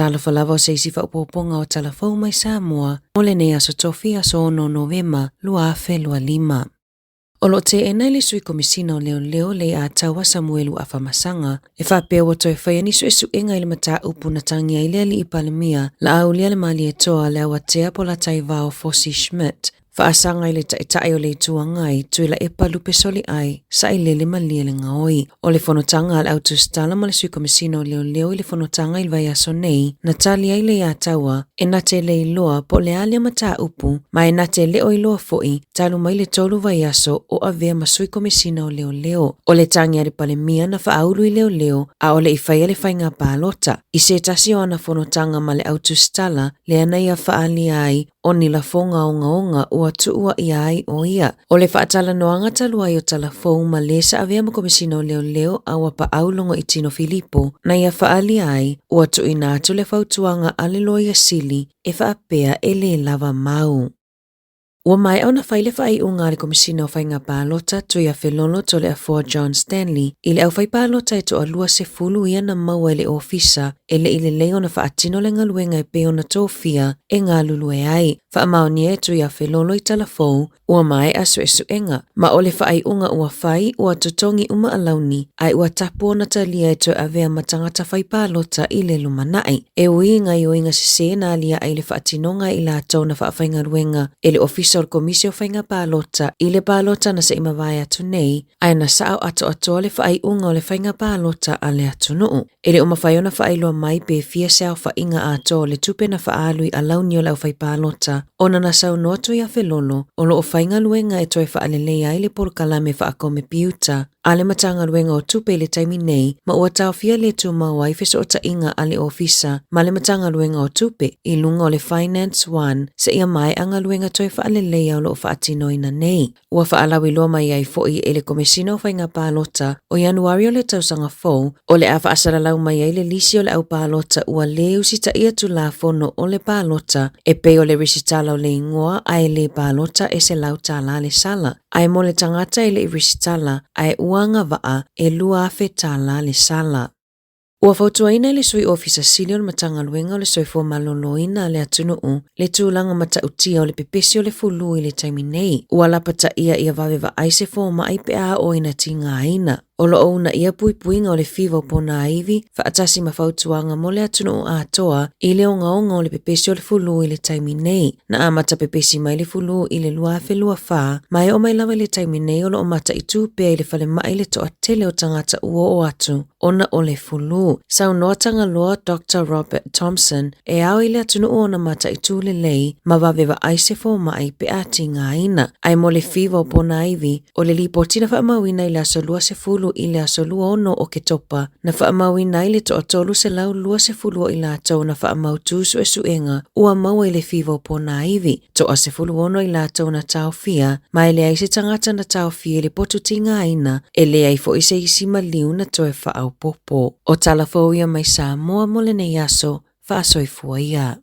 tala falava o se isi whaupoponga o talafou mai Sāmoa, mole nei aso tofi aso ono Novema, lua afe lua lima. Olo te enai le sui komisina o leo le a taua Samuelu a whamasanga, e whapea wa toi whaia nisu e suenga ili mata upu na tangi a ilea li i palemia, la au lia le mali e toa le awatea po la taivao Fosi Schmidt, Whaasanga i le tae o le tuangai tui la epa lupe soli ai sa i lele malia le ngaoi. O le whanotanga al Aotearoa ma le sui komisina o leo i le whanotanga i vai aso nei na tali ai le ataua e na te le iloa po le alia mata upu ma e na te leo iloa foi talu mai le tolu vai aso o avea ma sui komisina o leo. O le tangi ari pale mia na whaaulu i leo a o le ifai le whainga pālota. I se tasi o ana whanotanga ma le Aotearoa le anai a whaali ai o ni la fonga onga ua tuua i ai o ia. O le whaatala noanga talua i o talafou ma le sa avea ma komisina o leo a wapa aulongo i tino Filipo na ia whaali ai ua tu ina atu le whautuanga ale loia sili e whaapea e le lava mau. Ua mai au na whaile whai unga le komisina o whainga pālota tui a whelolo to le a 4 John Stanley i le au whai pālota e to a lua se fulu ia na maua le ofisa e le ile leo na whaatino le ngaluenga e peo na tōwhia e ngā lulu e ai. Whaamaoni e tui a whelolo i talafou ua mai a suenga. Ma o le whai unga ua whai ua tutongi uma alauni ai ua tapo na talia e to a vea matangata whai pālota i le lumanai. E ui ngai o inga sise na alia ai le whaatinonga i la tau na whaawhainga ruenga e le ofisa o komisio whainga pālota i le pālota na sa ima vai atu nei ai na sao ato le whai unga o le whainga pālota a le atu nuu. E le umawhai ona whai loa mai pe fia sao whainga ato le tupe na whaalui a launi o lau whai pālota ona na sau noto i a whelolo o lo o whainga luenga e toi whaalelei ai le porkalame whaakome piuta. Ale matanga luenga o tupe le taimi nei ma ua tau fia le tu mawai feso o tainga ale ofisa ma le matanga luenga o tupe i lunga o le Finance 1 se ia mai anga luenga toi whaalelei au lo o whaatino ina nei. Ua whaalawi loa mai ai foi e le komisina o whainga pālota o Januari o le tausanga fou o le awa asaralau mai ai le lisi o le au pālota ua le usita ia tu la fono o le pālota e pe o le risitala o le ingoa ai le pālota e se lau tala le sala. Ai mo le tangata e le risitala ai uanga vaa e lua afe tala le sala. Ua fautuaina le sui ofisa silion matanga luenga o le soifo maloloina le atunuu le tūlanga matautia o le pepesi o le fulu i le taimi nei. Ua lapata ia vaveva aise fo mai pe a o ina tinga aina. Olo o na ia puipuinga o le fiva pona aivi, whaatasi mawhautuanga mo le atunuu atoa i le onga o le pepesi o le fulu i le taimi nei. Na amata pepesi mai le fulu i le lua afe lua wha, mai o mai lawa i le taimi nei o lo o mata i tūpea i le whale mai le toa tele o tangata ua o atu, ona o le fulu. Sau noa tanga loa Dr. Robert Thompson e au i le atunuu o na mata i tūle lei, ma waweva aise fo mai pe ati ngā ina. Ai mo le fiva pona aivi, o le lipotina whaamawina i le asolua se fulu i le asolua ono o ke topa na whaamawina i le toa tolu se lau lua se fulua i la tau na whaamau tūsu e suenga ua maua i le fiva pona aivi. Toa se fulu ono i la tau na tau fia, ma e le aise tangata na tau fia i le potu tinga aina e le ai fo ise isi maliu na toe whaau popo. O talafou ia mai Sāmoa mo le nei aso, whaasoifua ia.